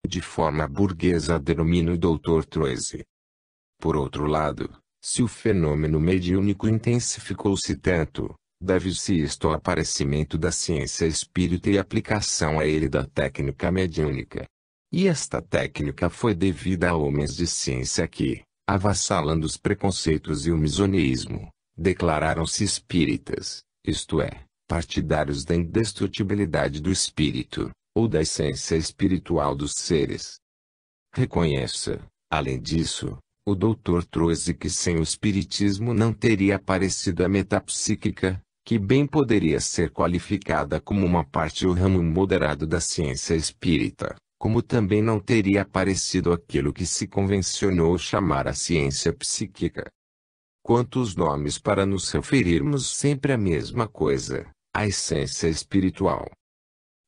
de forma burguesa denomina o Dr. Troise. Por outro lado, se o fenômeno mediúnico intensificou-se tanto, deve-se isto ao aparecimento da ciência espírita e aplicação a ele da técnica mediúnica. E esta técnica foi devida a homens de ciência que, avassalando os preconceitos e o misoneísmo, declararam-se espíritas, isto é, partidários da indestrutibilidade do espírito, ou da essência espiritual dos seres. Reconheça, além disso, o Dr. Troise que sem o espiritismo não teria aparecido a metapsíquica, que bem poderia ser qualificada como uma parte ou ramo moderado da ciência espírita, como também não teria aparecido aquilo que se convencionou chamar a ciência psíquica. Quantos nomes para nos referirmos sempre à mesma coisa, a essência espiritual.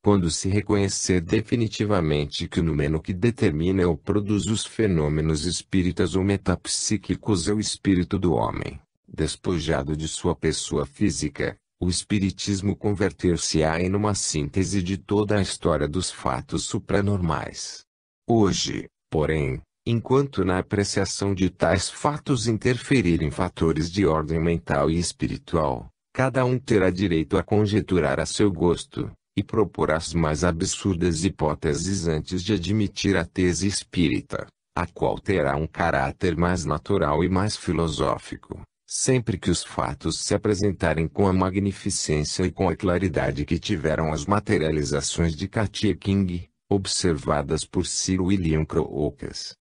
Quando se reconhecer definitivamente que o número que determina ou produz os fenômenos espíritas ou metapsíquicos é o espírito do homem, despojado de sua pessoa física, o espiritismo converter-se-á em uma síntese de toda a história dos fatos supranormais. Hoje, porém, enquanto na apreciação de tais fatos interferirem fatores de ordem mental e espiritual, cada um terá direito a conjecturar a seu gosto, e propor as mais absurdas hipóteses antes de admitir a tese espírita, a qual terá um caráter mais natural e mais filosófico, sempre que os fatos se apresentarem com a magnificência e com a claridade que tiveram as materializações de Katia King, observadas por Sir William Crookes.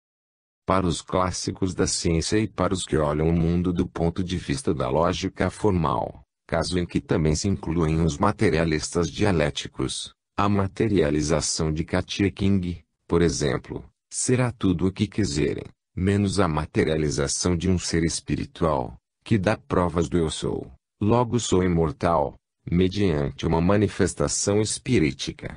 Para os clássicos da ciência e para os que olham o mundo do ponto de vista da lógica formal, caso em que também se incluem os materialistas dialéticos, a materialização de Katia King, por exemplo, será tudo o que quiserem, menos a materialização de um ser espiritual, que dá provas do eu sou, logo sou imortal, mediante uma manifestação espirítica.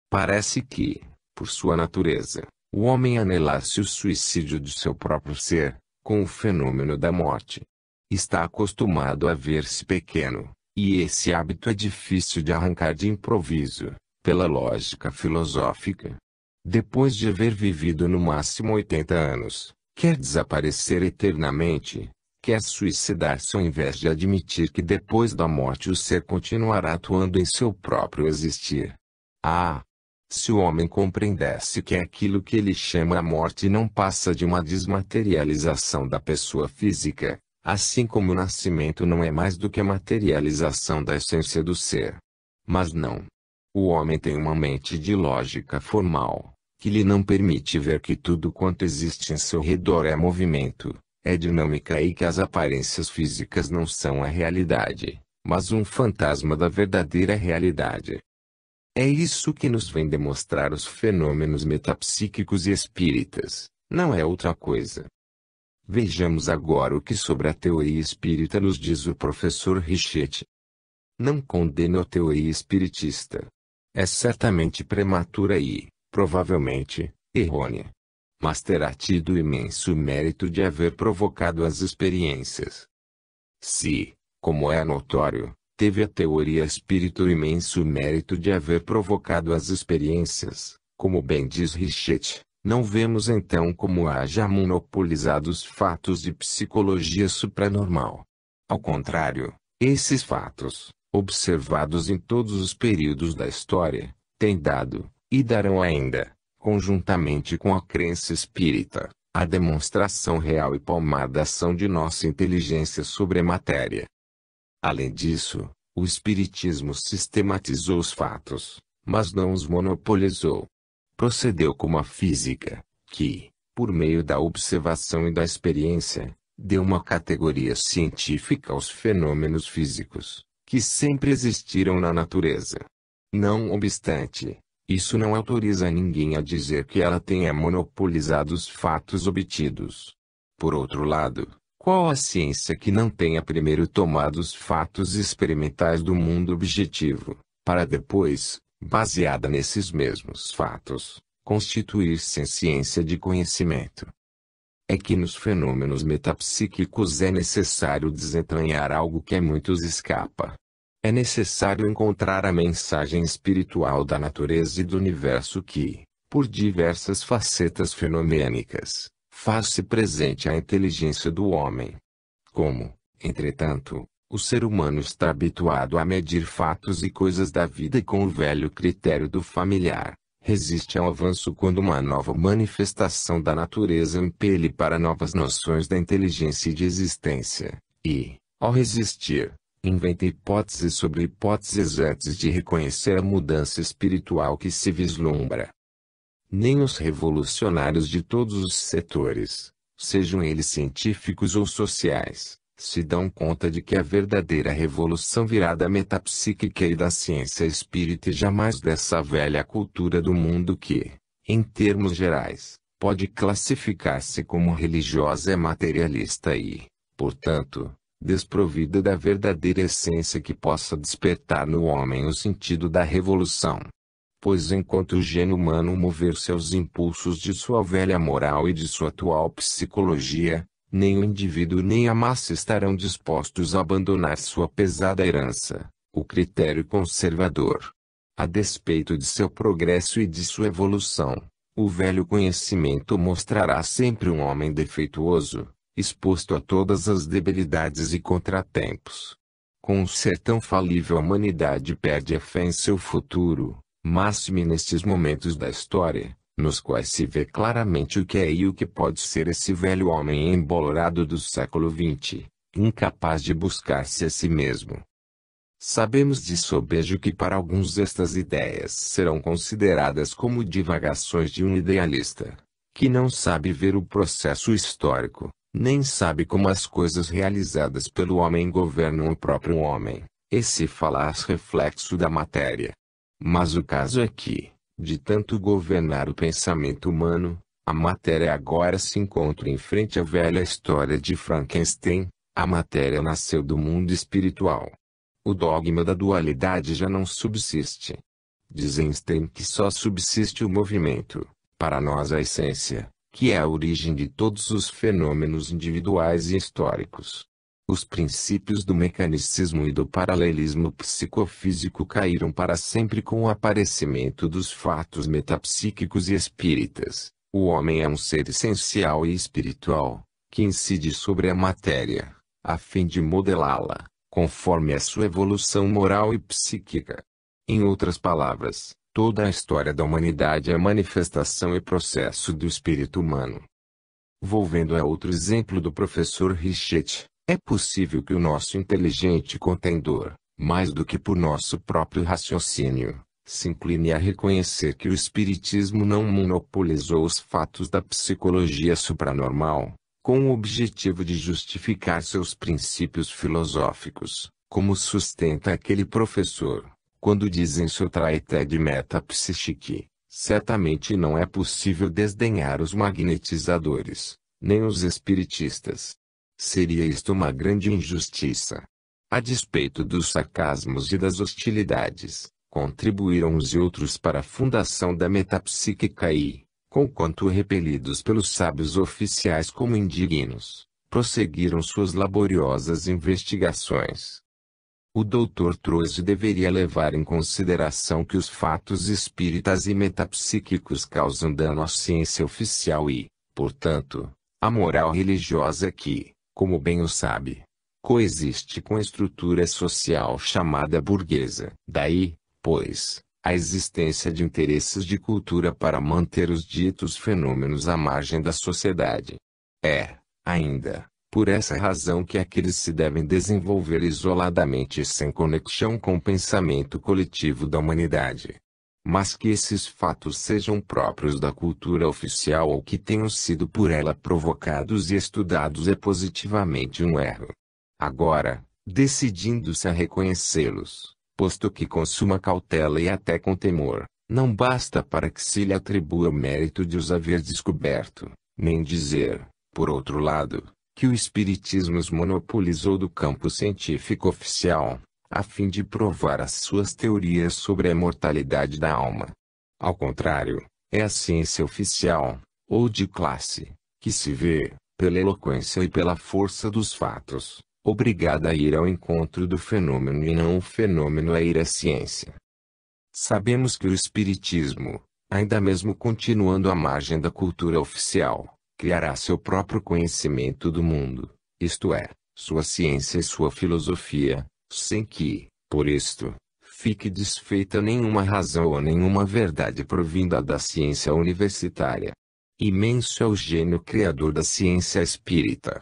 Parece que, por sua natureza, o homem anelasse o suicídio de seu próprio ser, com o fenômeno da morte. Está acostumado a ver-se pequeno, e esse hábito é difícil de arrancar de improviso, pela lógica filosófica. Depois de haver vivido no máximo 80 anos, quer desaparecer eternamente, quer suicidar-se ao invés de admitir que depois da morte o ser continuará atuando em seu próprio existir. Ah! Se o homem compreendesse que aquilo que ele chama a morte não passa de uma desmaterialização da pessoa física, assim como o nascimento não é mais do que a materialização da essência do ser. Mas não. O homem tem uma mente de lógica formal, que lhe não permite ver que tudo quanto existe em seu redor é movimento, é dinâmica e que as aparências físicas não são a realidade, mas um fantasma da verdadeira realidade. É isso que nos vem demonstrar os fenômenos metapsíquicos e espíritas, não é outra coisa. Vejamos agora o que sobre a teoria espírita nos diz o professor Richetti. Não condeno a teoria espiritista. É certamente prematura e, provavelmente, errônea. Mas terá tido o imenso mérito de haver provocado as experiências. Se, como é notório, teve a teoria espírita o imenso mérito de haver provocado as experiências, como bem diz Richetti, não vemos então como haja monopolizado os fatos de psicologia supranormal. Ao contrário, esses fatos, observados em todos os períodos da história, têm dado, e darão ainda, conjuntamente com a crença espírita, a demonstração real e palmar da ação de nossa inteligência sobre a matéria. Além disso, o espiritismo sistematizou os fatos, mas não os monopolizou. Procedeu como a física, que, por meio da observação e da experiência, deu uma categoria científica aos fenômenos físicos, que sempre existiram na natureza. Não obstante, isso não autoriza ninguém a dizer que ela tenha monopolizado os fatos obtidos. Por outro lado, qual a ciência que não tenha primeiro tomado os fatos experimentais do mundo objetivo, para depois, baseada nesses mesmos fatos, constituir-se em ciência de conhecimento? É que nos fenômenos metapsíquicos é necessário desentranhar algo que a muitos escapa. É necessário encontrar a mensagem espiritual da natureza e do universo que, por diversas facetas fenomênicas, faz-se presente a inteligência do homem. Como, entretanto, o ser humano está habituado a medir fatos e coisas da vida com o velho critério do familiar, resiste ao avanço quando uma nova manifestação da natureza impele para novas noções da inteligência e de existência, e, ao resistir, inventa hipóteses sobre hipóteses antes de reconhecer a mudança espiritual que se vislumbra. Nem os revolucionários de todos os setores, sejam eles científicos ou sociais, se dão conta de que a verdadeira revolução virá da metapsíquica e da ciência espírita e jamais dessa velha cultura do mundo que, em termos gerais, pode classificar-se como religiosa e materialista e, portanto, desprovida da verdadeira essência que possa despertar no homem o sentido da revolução. Pois enquanto o gênio humano mover-se aos impulsos de sua velha moral e de sua atual psicologia, nem o indivíduo nem a massa estarão dispostos a abandonar sua pesada herança, o critério conservador. A despeito de seu progresso e de sua evolução, o velho conhecimento mostrará sempre um homem defeituoso, exposto a todas as debilidades e contratempos. Com um ser tão falível, a humanidade perde a fé em seu futuro, máxime nestes momentos da história, nos quais se vê claramente o que é e o que pode ser esse velho homem embolorado do século XX, incapaz de buscar-se a si mesmo. Sabemos de sobejo que para alguns estas ideias serão consideradas como divagações de um idealista, que não sabe ver o processo histórico, nem sabe como as coisas realizadas pelo homem governam o próprio homem, esse falaz reflexo da matéria. Mas o caso é que, de tanto governar o pensamento humano, a matéria agora se encontra em frente à velha história de Frankenstein, a matéria nasceu do mundo espiritual. O dogma da dualidade já não subsiste. Diz Einstein que só subsiste o movimento, para nós a essência, que é a origem de todos os fenômenos individuais e históricos. Os princípios do mecanicismo e do paralelismo psicofísico caíram para sempre com o aparecimento dos fatos metapsíquicos e espíritas. O homem é um ser essencial e espiritual, que incide sobre a matéria, a fim de modelá-la, conforme a sua evolução moral e psíquica. Em outras palavras, toda a história da humanidade é manifestação e processo do espírito humano. Volvendo a outro exemplo do professor Richet, é possível que o nosso inteligente contendor, mais do que por nosso próprio raciocínio, se incline a reconhecer que o espiritismo não monopolizou os fatos da psicologia supranormal, com o objetivo de justificar seus princípios filosóficos, como sustenta aquele professor, quando diz em seu traité de metapsique, certamente não é possível desdenhar os magnetizadores, nem os espiritistas. Seria isto uma grande injustiça. A despeito dos sarcasmos e das hostilidades, contribuíram uns e outros para a fundação da metapsíquica e, conquanto repelidos pelos sábios oficiais como indignos, prosseguiram suas laboriosas investigações. O Dr. Troise deveria levar em consideração que os fatos espíritas e metapsíquicos causam dano à ciência oficial e, portanto, à moral religiosa que, como bem o sabe, coexiste com a estrutura social chamada burguesa. Daí, pois, a existência de interesses de cultura para manter os ditos fenômenos à margem da sociedade. É, ainda, por essa razão que aqueles se devem desenvolver isoladamente e sem conexão com o pensamento coletivo da humanidade. Mas que esses fatos sejam próprios da cultura oficial ou que tenham sido por ela provocados e estudados é positivamente um erro. Agora, decidindo-se a reconhecê-los, posto que com suma cautela e até com temor, não basta para que se lhe atribua o mérito de os haver descoberto, nem dizer, por outro lado, que o espiritismo os monopolizou do campo científico oficial, a fim de provar as suas teorias sobre a imortalidade da alma. Ao contrário, é a ciência oficial, ou de classe, que se vê, pela eloquência e pela força dos fatos, obrigada a ir ao encontro do fenômeno e não o fenômeno a ir à ciência. Sabemos que o espiritismo, ainda mesmo continuando à margem da cultura oficial, criará seu próprio conhecimento do mundo, isto é, sua ciência e sua filosofia, sem que, por isto, fique desfeita nenhuma razão ou nenhuma verdade provinda da ciência universitária. Imenso é o gênio criador da ciência espírita.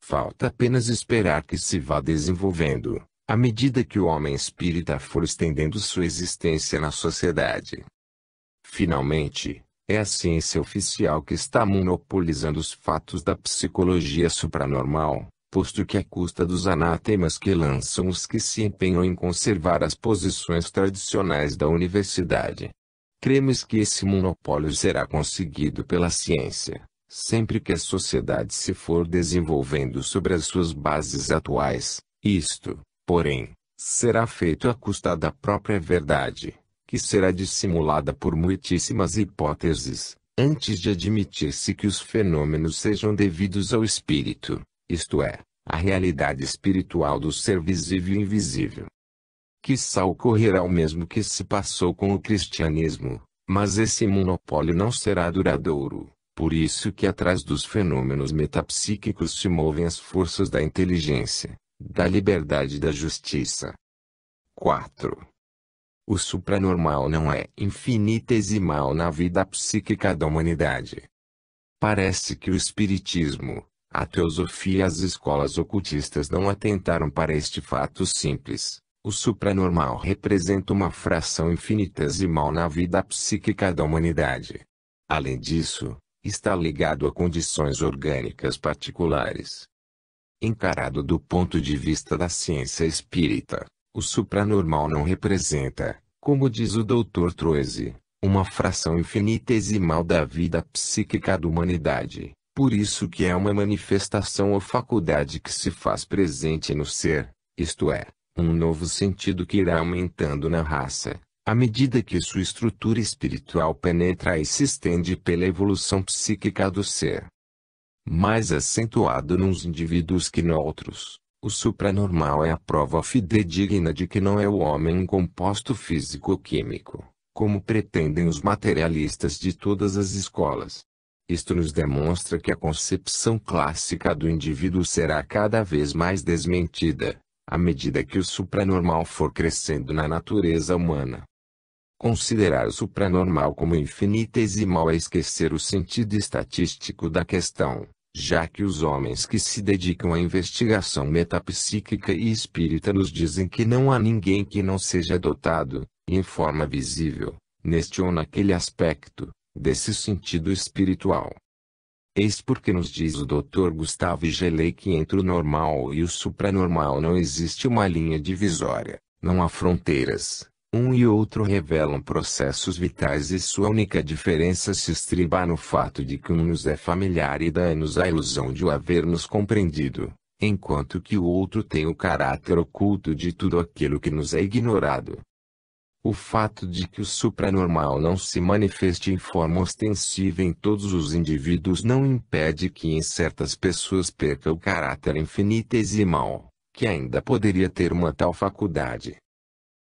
Falta apenas esperar que se vá desenvolvendo, à medida que o homem espírita for estendendo sua existência na sociedade. Finalmente, é a ciência oficial que está monopolizando os fatos da psicologia supranormal, posto que à custa dos anatemas que lançam os que se empenham em conservar as posições tradicionais da universidade. Cremos que esse monopólio será conseguido pela ciência, sempre que a sociedade se for desenvolvendo sobre as suas bases atuais. Isto, porém, será feito à custa da própria verdade, que será dissimulada por muitíssimas hipóteses, antes de admitir-se que os fenômenos sejam devidos ao espírito, isto é, à realidade espiritual do ser visível e invisível. Quiçá ocorrerá o mesmo que se passou com o cristianismo, mas esse monopólio não será duradouro, por isso que atrás dos fenômenos metapsíquicos se movem as forças da inteligência, da liberdade e da justiça. 4. O supranormal não é infinitesimal na vida psíquica da humanidade. Parece que o espiritismo, a teosofia e as escolas ocultistas não atentaram para este fato simples. O supranormal representa uma fração infinitesimal na vida psíquica da humanidade. Além disso, está ligado a condições orgânicas particulares. Encarado do ponto de vista da ciência espírita, o supranormal não representa, como diz o Dr. Troisi, uma fração infinitesimal da vida psíquica da humanidade, por isso que é uma manifestação ou faculdade que se faz presente no ser, isto é, um novo sentido que irá aumentando na raça, à medida que sua estrutura espiritual penetra e se estende pela evolução psíquica do ser. Mais acentuado nos indivíduos que noutros, o supranormal é a prova fidedigna de que não é o homem um composto físico-químico, como pretendem os materialistas de todas as escolas. Isto nos demonstra que a concepção clássica do indivíduo será cada vez mais desmentida, à medida que o supranormal for crescendo na natureza humana. Considerar o supranormal como infinitesimal é esquecer o sentido estatístico da questão, já que os homens que se dedicam à investigação metapsíquica e espírita nos dizem que não há ninguém que não seja dotado, em forma visível, neste ou naquele aspecto, desse sentido espiritual. Eis porque nos diz o Dr. Gustavo Gelei que entre o normal e o supranormal não existe uma linha divisória, não há fronteiras, um e outro revelam processos vitais e sua única diferença se estriba no fato de que um nos é familiar e dá-nos a ilusão de o haver-nos compreendido, enquanto que o outro tem o caráter oculto de tudo aquilo que nos é ignorado. O fato de que o supranormal não se manifeste em forma ostensiva em todos os indivíduos não impede que em certas pessoas perca o caráter infinitesimal, que ainda poderia ter uma tal faculdade.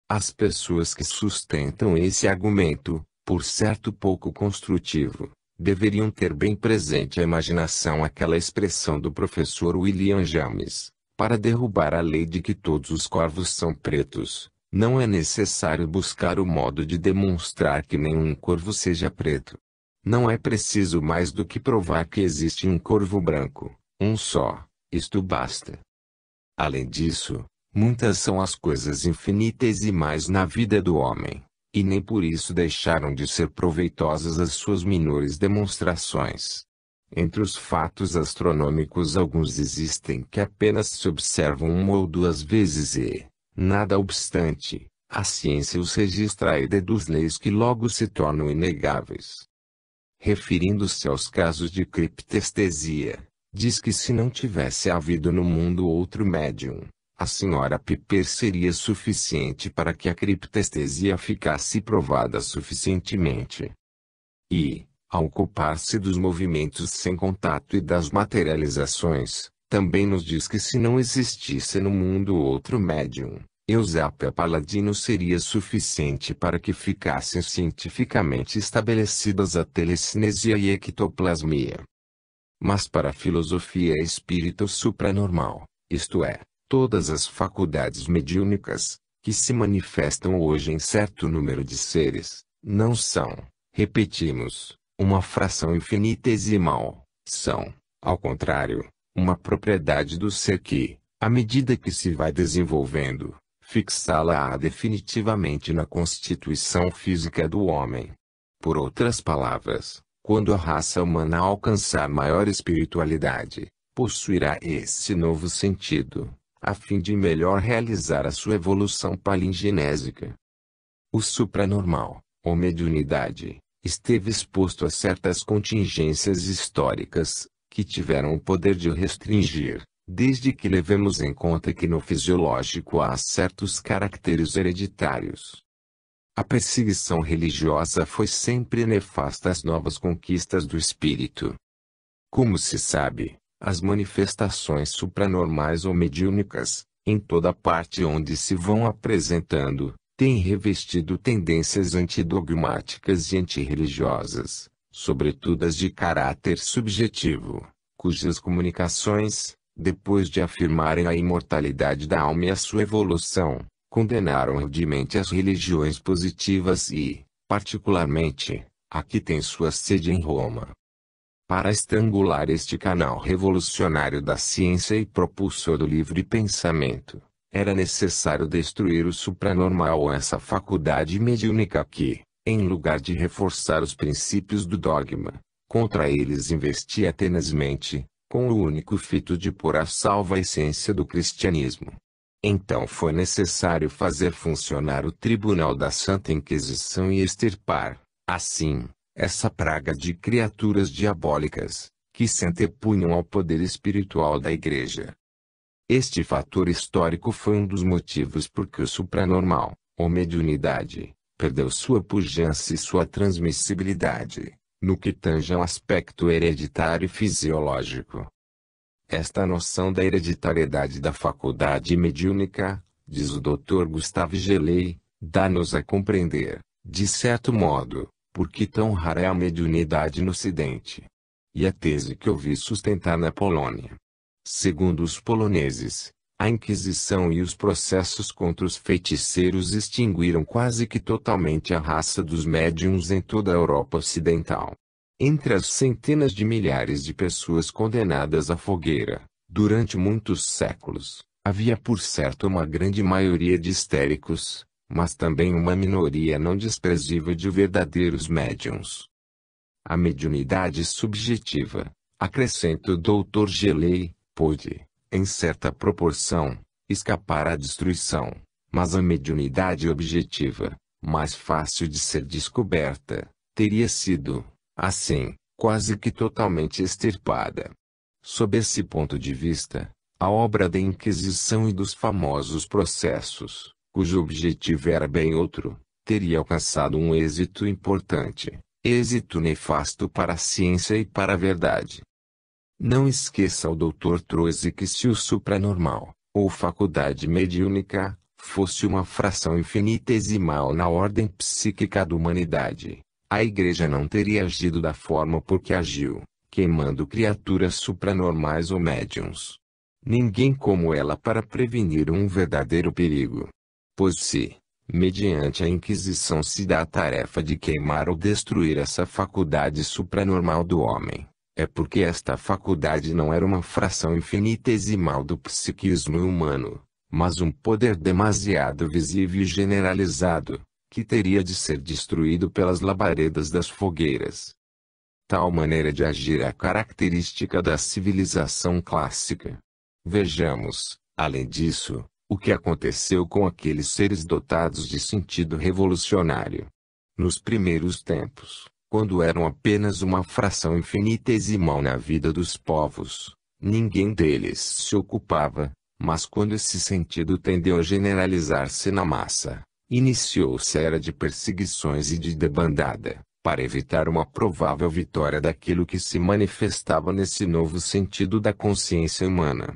As pessoas que sustentam esse argumento, por certo pouco construtivo, deveriam ter bem presente a imaginação aquela expressão do professor William James, para derrubar a lei de que todos os corvos são pretos. Não é necessário buscar o modo de demonstrar que nenhum corvo seja preto. Não é preciso mais do que provar que existe um corvo branco, um só, isto basta. Além disso, muitas são as coisas infinitesimais na vida do homem, e nem por isso deixaram de ser proveitosas as suas menores demonstrações. Entre os fatos astronômicos alguns existem que apenas se observam uma ou duas vezes e, nada obstante, a ciência os registra e deduz leis que logo se tornam inegáveis. Referindo-se aos casos de criptestesia, diz que se não tivesse havido no mundo outro médium, a senhora Piper seria suficiente para que a criptestesia ficasse provada suficientemente. E, ao ocupar-se dos movimentos sem contato e das materializações, também nos diz que se não existisse no mundo outro médium, Eusapia Paladino seria suficiente para que ficassem cientificamente estabelecidas a telecinesia e ectoplasmia. Mas para a filosofia espírita o supranormal, isto é, todas as faculdades mediúnicas, que se manifestam hoje em certo número de seres, não são, repetimos, uma fração infinitesimal, são, ao contrário, uma propriedade do ser que, à medida que se vai desenvolvendo, fixá-la-á definitivamente na constituição física do homem. Por outras palavras, quando a raça humana alcançar maior espiritualidade, possuirá esse novo sentido, a fim de melhor realizar a sua evolução palingenésica. O supranormal, ou mediunidade, esteve exposto a certas contingências históricas, que tiveram o poder de o restringir, desde que levemos em conta que no fisiológico há certos caracteres hereditários. A perseguição religiosa foi sempre nefasta às novas conquistas do espírito. Como se sabe, as manifestações supranormais ou mediúnicas, em toda parte onde se vão apresentando, têm revestido tendências antidogmáticas e antirreligiosas, sobretudo as de caráter subjetivo, cujas comunicações, depois de afirmarem a imortalidade da alma e a sua evolução, condenaram arduamente as religiões positivas e, particularmente, a que tem sua sede em Roma. Para estrangular este canal revolucionário da ciência e propulsor do livre pensamento, era necessário destruir o supranormal ou essa faculdade mediúnica que, em lugar de reforçar os princípios do dogma, contra eles investia tenazmente, com o único fito de pôr a salvo a essência do cristianismo. Então foi necessário fazer funcionar o Tribunal da Santa Inquisição e extirpar, assim, essa praga de criaturas diabólicas, que se antepunham ao poder espiritual da Igreja. Este fator histórico foi um dos motivos por que o supranormal, ou mediunidade, perdeu sua pujança e sua transmissibilidade, no que tange ao aspecto hereditário e fisiológico. Esta noção da hereditariedade da faculdade mediúnica, diz o Dr. Gustave Gelei, dá-nos a compreender, de certo modo, por que tão rara é a mediunidade no Ocidente. E a tese que ouvi sustentar na Polônia. Segundo os poloneses, a Inquisição e os processos contra os feiticeiros extinguiram quase que totalmente a raça dos médiuns em toda a Europa Ocidental. Entre as centenas de milhares de pessoas condenadas à fogueira, durante muitos séculos, havia por certo uma grande maioria de histéricos, mas também uma minoria não desprezível de verdadeiros médiuns. A mediunidade subjetiva, acrescenta o Dr. Gelei, pôde, em certa proporção, escapar à destruição, mas a mediunidade objetiva, mais fácil de ser descoberta, teria sido, assim, quase que totalmente extirpada. Sob esse ponto de vista, a obra da Inquisição e dos famosos processos, cujo objetivo era bem outro, teria alcançado um êxito importante, êxito nefasto para a ciência e para a verdade. Não esqueça o Dr. Troisi que se o supranormal, ou faculdade mediúnica, fosse uma fração infinitesimal na ordem psíquica da humanidade, a Igreja não teria agido da forma por que agiu, queimando criaturas supranormais ou médiuns. Ninguém como ela para prevenir um verdadeiro perigo. Pois se, mediante a Inquisição se dá a tarefa de queimar ou destruir essa faculdade supranormal do homem, é porque esta faculdade não era uma fração infinitesimal do psiquismo humano, mas um poder demasiado visível e generalizado, que teria de ser destruído pelas labaredas das fogueiras. Tal maneira de agir é a característica da civilização clássica. Vejamos, além disso, o que aconteceu com aqueles seres dotados de sentido revolucionário. Nos primeiros tempos, quando eram apenas uma fração infinitesimal na vida dos povos, ninguém deles se ocupava, mas quando esse sentido tendeu a generalizar-se na massa, iniciou-se a era de perseguições e de debandada, para evitar uma provável vitória daquilo que se manifestava nesse novo sentido da consciência humana.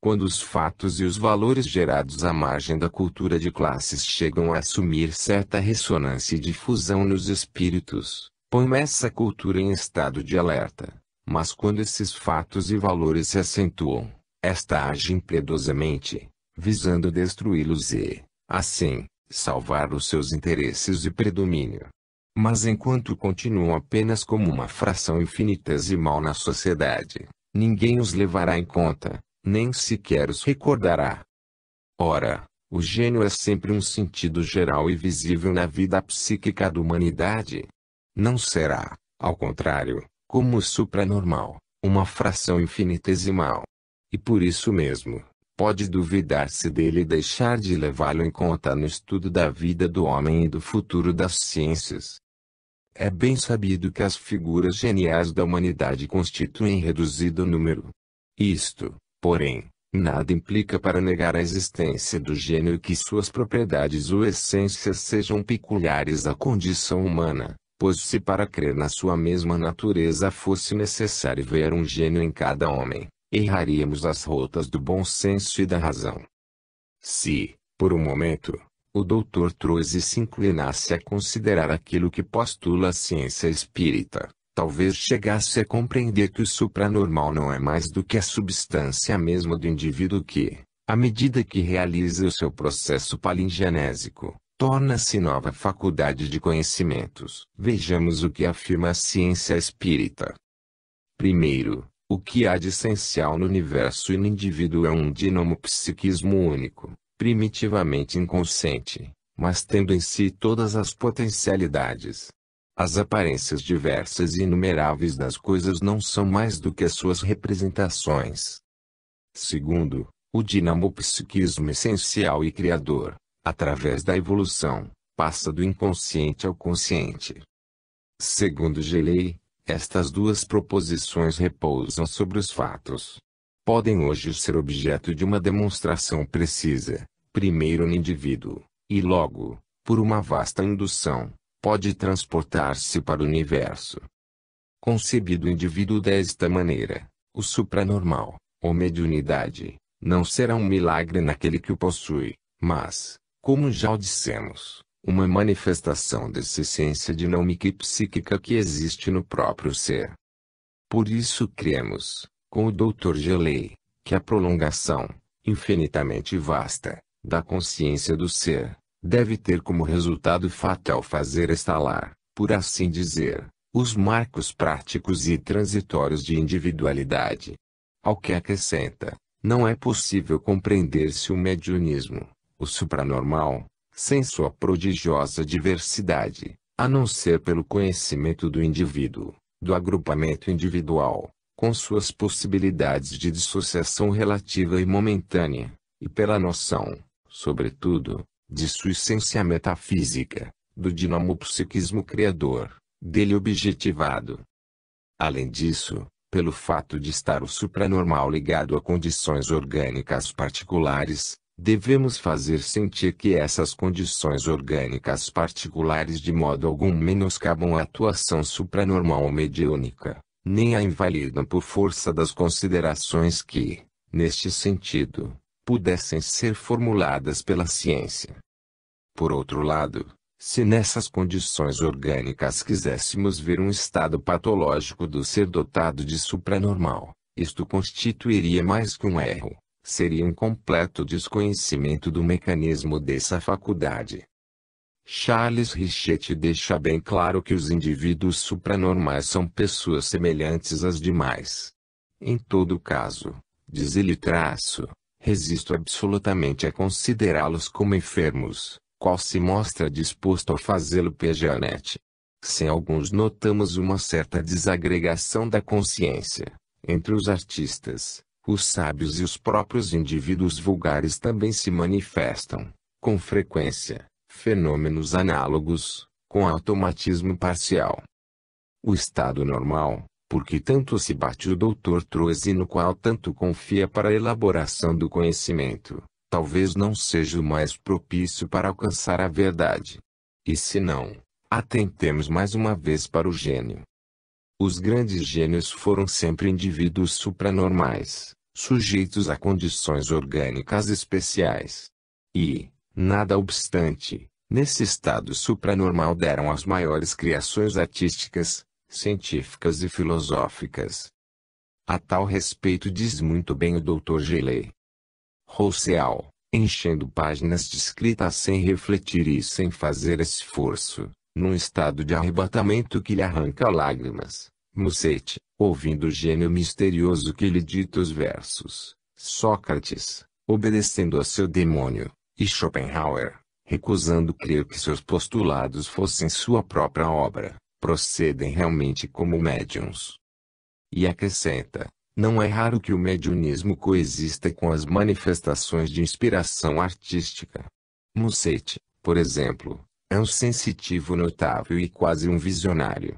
Quando os fatos e os valores gerados à margem da cultura de classes chegam a assumir certa ressonância e difusão nos espíritos, põe essa cultura em estado de alerta. Mas quando esses fatos e valores se acentuam, esta age impiedosamente, visando destruí-los e, assim, salvar os seus interesses de predomínio. Mas enquanto continuam apenas como uma fração infinitesimal na sociedade, ninguém os levará em conta, nem sequer os recordará. Ora, o gênio é sempre um sentido geral e visível na vida psíquica da humanidade. Não será, ao contrário, como o supranormal, uma fração infinitesimal. E por isso mesmo, pode duvidar-se dele e deixar de levá-lo em conta no estudo da vida do homem e do futuro das ciências. É bem sabido que as figuras geniais da humanidade constituem reduzido número. Isto, porém, nada implica para negar a existência do gênio e que suas propriedades ou essências sejam peculiares à condição humana, pois se para crer na sua mesma natureza fosse necessário ver um gênio em cada homem, erraríamos as rotas do bom senso e da razão. Se, por um momento, o Dr. Troisi se inclinasse a considerar aquilo que postula a ciência espírita, talvez chegasse a compreender que o supranormal não é mais do que a substância mesma do indivíduo que, à medida que realiza o seu processo palingenésico, torna-se nova faculdade de conhecimentos. Vejamos o que afirma a ciência espírita. Primeiro, o que há de essencial no universo e no indivíduo é um dinamo-psiquismo único, primitivamente inconsciente, mas tendo em si todas as potencialidades. As aparências diversas e inumeráveis das coisas não são mais do que as suas representações. Segundo, o dinamo-psiquismo essencial e criador, através da evolução, passa do inconsciente ao consciente. Segundo Gelei, estas duas proposições repousam sobre os fatos. Podem hoje ser objeto de uma demonstração precisa, primeiro no indivíduo, e logo, por uma vasta indução, pode transportar-se para o universo. Concebido o indivíduo desta maneira, o supranormal, ou mediunidade, não será um milagre naquele que o possui, mas, como já o dissemos, uma manifestação dessa essência dinâmica e psíquica que existe no próprio ser. Por isso cremos, com o Dr. Gelei, que a prolongação, infinitamente vasta, da consciência do ser, deve ter como resultado fatal fazer estalar, por assim dizer, os marcos práticos e transitórios de individualidade. Ao que acrescenta, não é possível compreender-se o mediunismo, o supranormal, sem sua prodigiosa diversidade, a não ser pelo conhecimento do indivíduo, do agrupamento individual, com suas possibilidades de dissociação relativa e momentânea, e pela noção, sobretudo, de sua essência metafísica, do dinamo-psiquismo criador, dele objetivado. Além disso, pelo fato de estar o supranormal ligado a condições orgânicas particulares, devemos fazer sentir que essas condições orgânicas particulares de modo algum menoscabam a atuação supranormal ou mediúnica, nem a invalidam por força das considerações que, neste sentido, pudessem ser formuladas pela ciência. Por outro lado, se nessas condições orgânicas quiséssemos ver um estado patológico do ser dotado de supranormal, isto constituiria mais que um erro. Seria um completo desconhecimento do mecanismo dessa faculdade. Charles Richet deixa bem claro que os indivíduos supranormais são pessoas semelhantes às demais. Em todo caso, diz ele resisto absolutamente a considerá-los como enfermos, qual se mostra disposto a fazê-lo Piaget. Sem alguns notamos uma certa desagregação da consciência, entre os artistas. Os sábios e os próprios indivíduos vulgares também se manifestam, com frequência, fenômenos análogos, com automatismo parcial. O estado normal, porque tanto se bate o Dr. Troisi no qual tanto confia para a elaboração do conhecimento, talvez não seja o mais propício para alcançar a verdade. E se não, atentemos mais uma vez para o gênio. Os grandes gênios foram sempre indivíduos supranormais, sujeitos a condições orgânicas especiais. E, nada obstante, nesse estado supranormal deram as maiores criações artísticas, científicas e filosóficas. A tal respeito diz muito bem o Dr. Gelley Rousseau, enchendo páginas de escrita sem refletir e sem fazer esforço, num estado de arrebatamento que lhe arranca lágrimas. Musset, ouvindo o gênio misterioso que lhe dita os versos. Sócrates, obedecendo a seu demônio. E Schopenhauer, recusando crer que seus postulados fossem sua própria obra, procedem realmente como médiuns. E acrescenta: não é raro que o mediunismo coexista com as manifestações de inspiração artística. Musset, por exemplo, é um sensitivo notável e quase um visionário.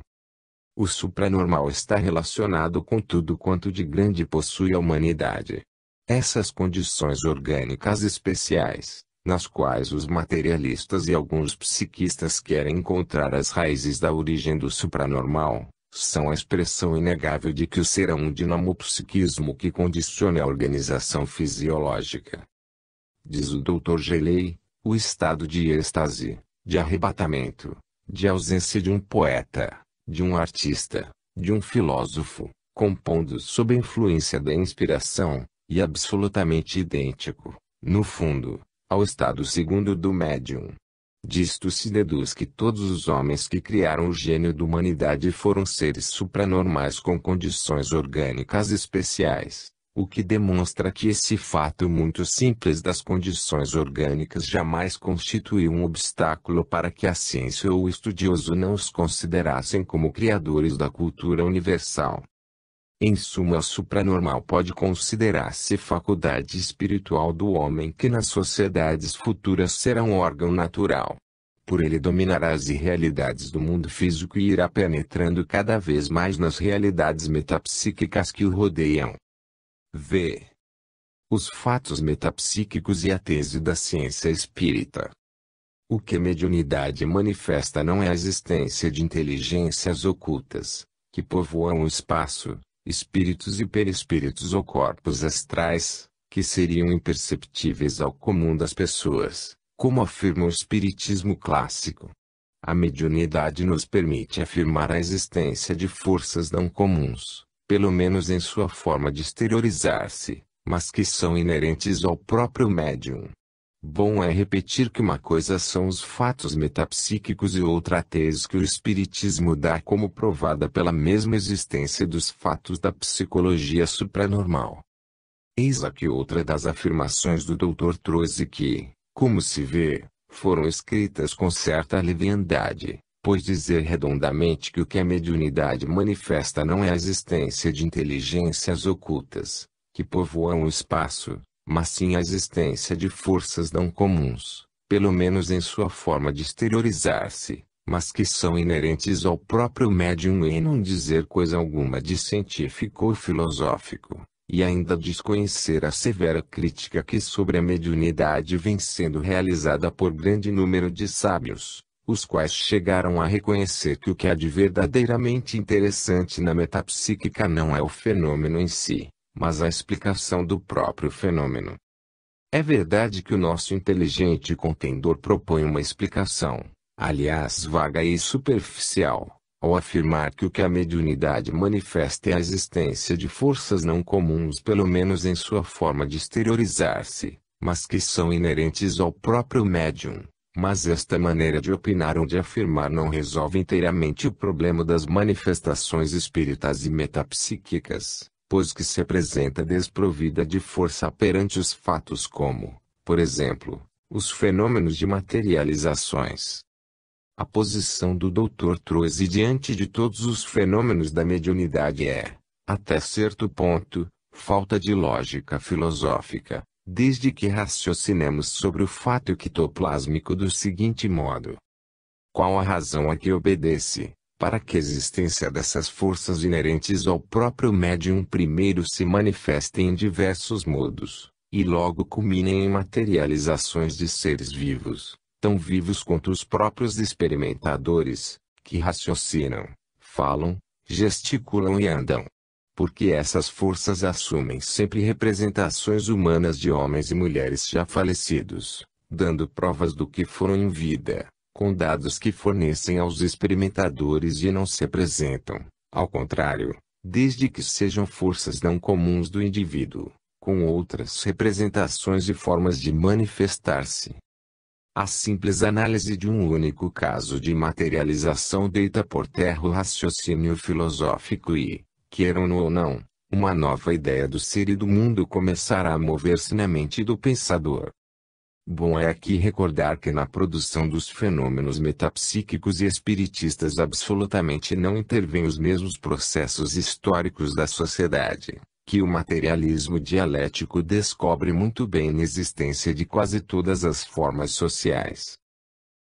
O supranormal está relacionado com tudo quanto de grande possui a humanidade. Essas condições orgânicas especiais, nas quais os materialistas e alguns psiquistas querem encontrar as raízes da origem do supranormal, são a expressão inegável de que o ser é um dinamopsiquismo que condiciona a organização fisiológica. Diz o Dr. Gelley, o estado de êxtase, de arrebatamento, de ausência de um poeta, de um artista, de um filósofo, compondo sob a influência da inspiração, e absolutamente idêntico, no fundo, ao estado segundo do médium. Disto se deduz que todos os homens que criaram o gênio da humanidade foram seres supranormais com condições orgânicas especiais, o que demonstra que esse fato muito simples das condições orgânicas jamais constituiu um obstáculo para que a ciência ou o estudioso não os considerassem como criadores da cultura universal. Em suma, o supranormal pode considerar-se faculdade espiritual do homem que nas sociedades futuras será um órgão natural. Por ele dominará as irrealidades do mundo físico e irá penetrando cada vez mais nas realidades metapsíquicas que o rodeiam. V. Os fatos metapsíquicos e a tese da ciência espírita. O que a mediunidade manifesta não é a existência de inteligências ocultas, que povoam o espaço, espíritos e perispíritos ou corpos astrais, que seriam imperceptíveis ao comum das pessoas, como afirma o espiritismo clássico. A mediunidade nos permite afirmar a existência de forças não comuns, pelo menos em sua forma de exteriorizar-se, mas que são inerentes ao próprio médium. Bom é repetir que uma coisa são os fatos metapsíquicos e outra a tese que o espiritismo dá como provada pela mesma existência dos fatos da psicologia supranormal. Eis aqui outra das afirmações do Dr. Troisi que, como se vê, foram escritas com certa leviandade, pois dizer redondamente que o que a mediunidade manifesta não é a existência de inteligências ocultas, que povoam o espaço, mas sim a existência de forças não comuns, pelo menos em sua forma de exteriorizar-se, mas que são inerentes ao próprio médium e não dizer coisa alguma de científico ou filosófico, e ainda desconhecer a severa crítica que sobre a mediunidade vem sendo realizada por grande número de sábios, os quais chegaram a reconhecer que o que há de verdadeiramente interessante na metapsíquica não é o fenômeno em si, mas a explicação do próprio fenômeno. É verdade que o nosso inteligente contendor propõe uma explicação, aliás vaga e superficial, ao afirmar que o que a mediunidade manifesta é a existência de forças não comuns pelo menos em sua forma de exteriorizar-se, mas que são inerentes ao próprio médium. Mas esta maneira de opinar ou de afirmar não resolve inteiramente o problema das manifestações espíritas e metapsíquicas, pois que se apresenta desprovida de força perante os fatos como, por exemplo, os fenômenos de materializações. A posição do Dr. Troisi diante de todos os fenômenos da mediunidade é, até certo ponto, falta de lógica filosófica, desde que raciocinemos sobre o fato ectoplásmico do seguinte modo: qual a razão a que obedece, para que a existência dessas forças inerentes ao próprio médium primeiro se manifestem em diversos modos, e logo culminem em materializações de seres vivos, tão vivos quanto os próprios experimentadores, que raciocinam, falam, gesticulam e andam. porque essas forças assumem sempre representações humanas de homens e mulheres já falecidos, dando provas do que foram em vida, com dados que fornecem aos experimentadores e não se apresentam, ao contrário, desde que sejam forças não comuns do indivíduo, com outras representações e formas de manifestar-se. A simples análise de um único caso de materialização deita por terra o raciocínio filosófico e, queiram-no ou não, uma nova ideia do ser e do mundo começará a mover-se na mente do pensador. Bom é aqui recordar que na produção dos fenômenos metapsíquicos e espiritistas absolutamente não intervêm os mesmos processos históricos da sociedade, que o materialismo dialético descobre muito bem na existência de quase todas as formas sociais.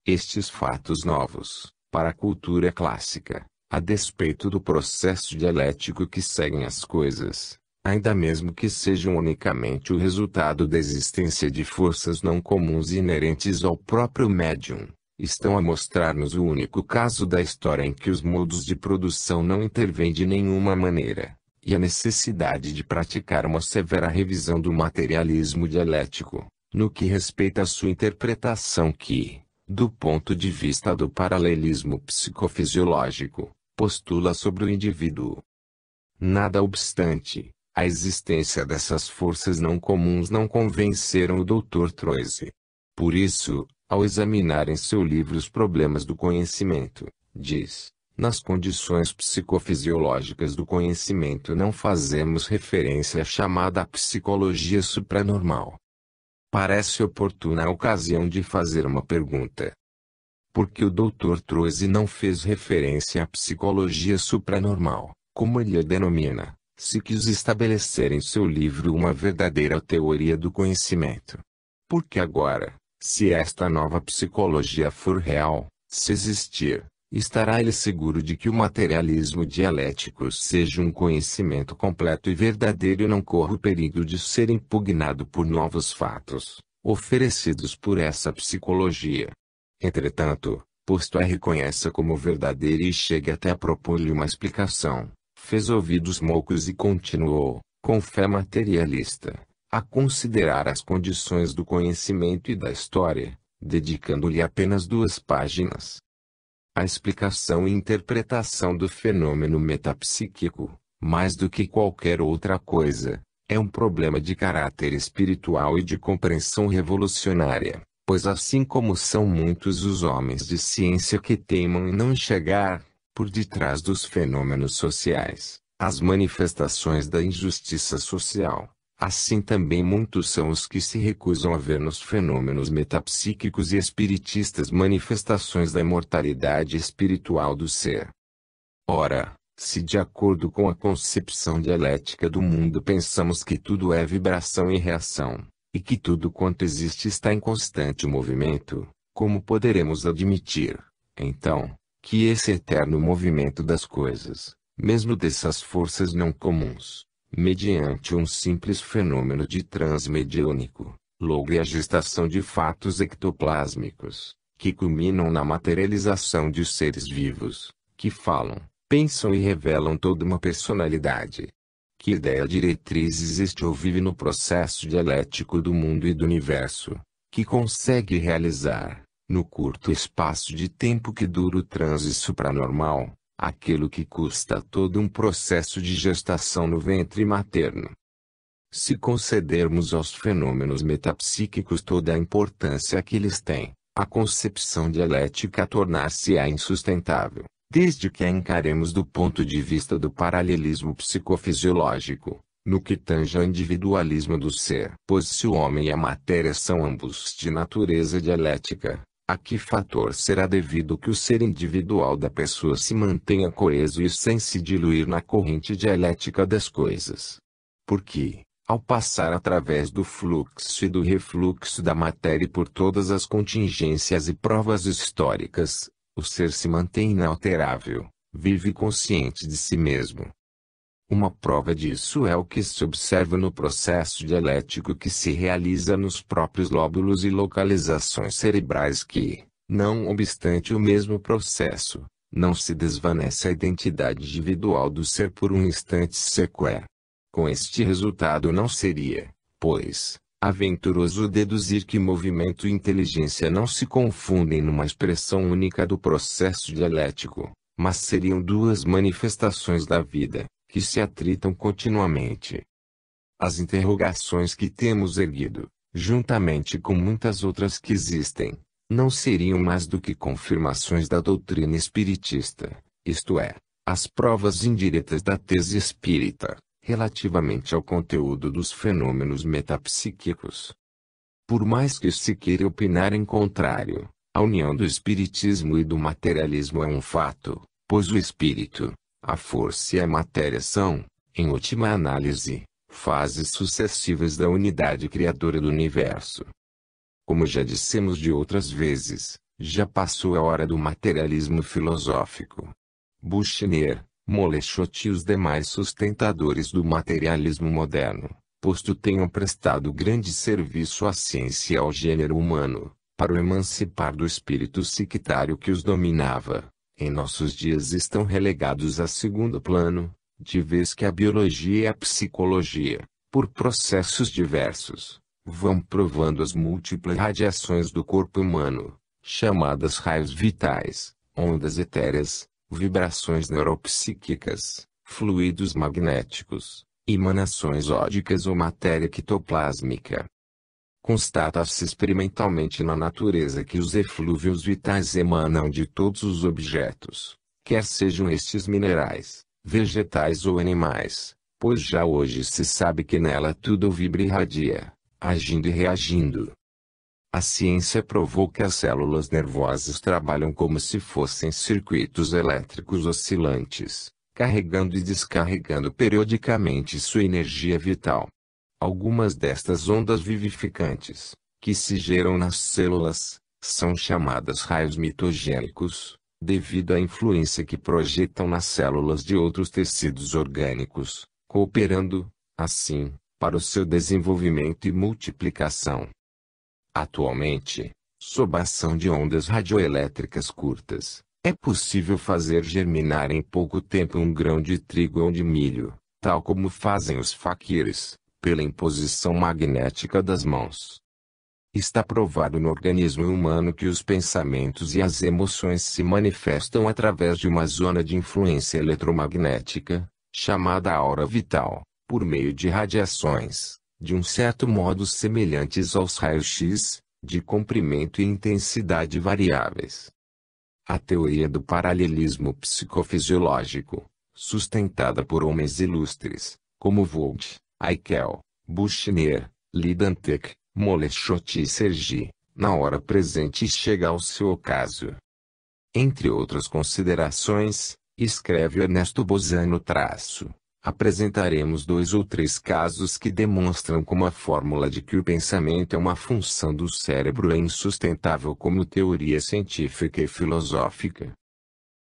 Estes fatos novos, para a cultura clássica, a despeito do processo dialético que seguem as coisas, ainda mesmo que sejam unicamente o resultado da existência de forças não comuns inerentes ao próprio médium, estão a mostrar-nos o único caso da história em que os modos de produção não intervêm de nenhuma maneira, e a necessidade de praticar uma severa revisão do materialismo dialético, no que respeita à sua interpretação que, do ponto de vista do paralelismo psicofisiológico, postula sobre o indivíduo. Nada obstante, a existência dessas forças não comuns não convenceram o Dr. Troisi. Por isso, ao examinar em seu livro Os Problemas do Conhecimento, diz: nas condições psicofisiológicas do conhecimento não fazemos referência à chamada psicologia supranormal. Parece oportuna a ocasião de fazer uma pergunta. Por que o Dr. Troisi não fez referência à psicologia supranormal, como ele a denomina, se quis estabelecer em seu livro uma verdadeira teoria do conhecimento? Porque agora, se esta nova psicologia for real, se existir, estará ele seguro de que o materialismo dialético seja um conhecimento completo e verdadeiro e não corra o perigo de ser impugnado por novos fatos, oferecidos por essa psicologia. Entretanto, posto a reconheça como verdadeira e chegue até a propor-lhe uma explicação, fez ouvidos moucos e continuou, com fé materialista, a considerar as condições do conhecimento e da história, dedicando-lhe apenas 2 páginas. A explicação e interpretação do fenômeno metapsíquico, mais do que qualquer outra coisa, é um problema de caráter espiritual e de compreensão revolucionária, pois assim como são muitos os homens de ciência que teimam em não enxergar, por detrás dos fenômenos sociais, as manifestações da injustiça social, assim também muitos são os que se recusam a ver nos fenômenos metapsíquicos e espiritistas manifestações da imortalidade espiritual do ser. Ora, se de acordo com a concepção dialética do mundo pensamos que tudo é vibração e reação, e que tudo quanto existe está em constante movimento, como poderemos admitir, então, que esse eterno movimento das coisas, mesmo dessas forças não comuns, mediante um simples fenômeno de transe mediúnico, logre a gestação de fatos ectoplásmicos, que culminam na materialização de seres vivos, que falam, pensam e revelam toda uma personalidade? Que ideia diretriz existe ou vive no processo dialético do mundo e do universo, que consegue realizar, no curto espaço de tempo que dura o transe supranormal, aquilo que custa todo um processo de gestação no ventre materno? Se concedermos aos fenômenos metapsíquicos toda a importância que eles têm, a concepção dialética tornar-se-á insustentável, desde que a encaremos do ponto de vista do paralelismo psicofisiológico, no que tange ao individualismo do ser. Pois se o homem e a matéria são ambos de natureza dialética, a que fator será devido que o ser individual da pessoa se mantenha coeso e sem se diluir na corrente dialética das coisas? Porque, ao passar através do fluxo e do refluxo da matéria e por todas as contingências e provas históricas, o ser se mantém inalterável, vive consciente de si mesmo. Uma prova disso é o que se observa no processo dialético que se realiza nos próprios lóbulos e localizações cerebrais que, não obstante o mesmo processo, não se desvanece a identidade individual do ser por um instante sequer. Com este resultado não seria, pois, aventuroso deduzir que movimento e inteligência não se confundem numa expressão única do processo dialético, mas seriam duas manifestações da vida, que se atritam continuamente. As interrogações que temos erguido, juntamente com muitas outras que existem, não seriam mais do que confirmações da doutrina espiritista, isto é, as provas indiretas da tese espírita, relativamente ao conteúdo dos fenômenos metapsíquicos. Por mais que se queira opinar em contrário, a união do espiritismo e do materialismo é um fato, pois o espírito, a força e a matéria são, em última análise, fases sucessivas da unidade criadora do universo. Como já dissemos de outras vezes, já passou a hora do materialismo filosófico. Buchner, Moleschott e os demais sustentadores do materialismo moderno, posto tenham prestado grande serviço à ciência e ao gênero humano, para o emancipar do espírito sectário que os dominava, em nossos dias estão relegados a segundo plano, de vez que a biologia e a psicologia, por processos diversos, vão provando as múltiplas radiações do corpo humano, chamadas raios vitais, ondas etéreas, vibrações neuropsíquicas, fluidos magnéticos, emanações ódicas ou matéria ectoplásmica. Constata-se experimentalmente na natureza que os eflúvios vitais emanam de todos os objetos, quer sejam estes minerais, vegetais ou animais, pois já hoje se sabe que nela tudo vibra e radia, agindo e reagindo. A ciência provou que as células nervosas trabalham como se fossem circuitos elétricos oscilantes, carregando e descarregando periodicamente sua energia vital. Algumas destas ondas vivificantes, que se geram nas células, são chamadas raios mitogênicos, devido à influência que projetam nas células de outros tecidos orgânicos, cooperando, assim, para o seu desenvolvimento e multiplicação. Atualmente, sob a ação de ondas radioelétricas curtas, é possível fazer germinar em pouco tempo um grão de trigo ou de milho, tal como fazem os faquires, pela imposição magnética das mãos. Está provado no organismo humano que os pensamentos e as emoções se manifestam através de uma zona de influência eletromagnética, chamada aura vital, por meio de radiações, de um certo modo semelhantes aos raios-x, de comprimento e intensidade variáveis. A teoria do paralelismo psicofisiológico, sustentada por homens ilustres, como Volt, Haeckel, Buchner, Lidantek, Moleschott e Sergi, na hora presente chega ao seu ocaso. Entre outras considerações, escreve Ernesto Bozano apresentaremos 2 ou 3 casos que demonstram como a fórmula de que o pensamento é uma função do cérebro é insustentável como teoria científica e filosófica.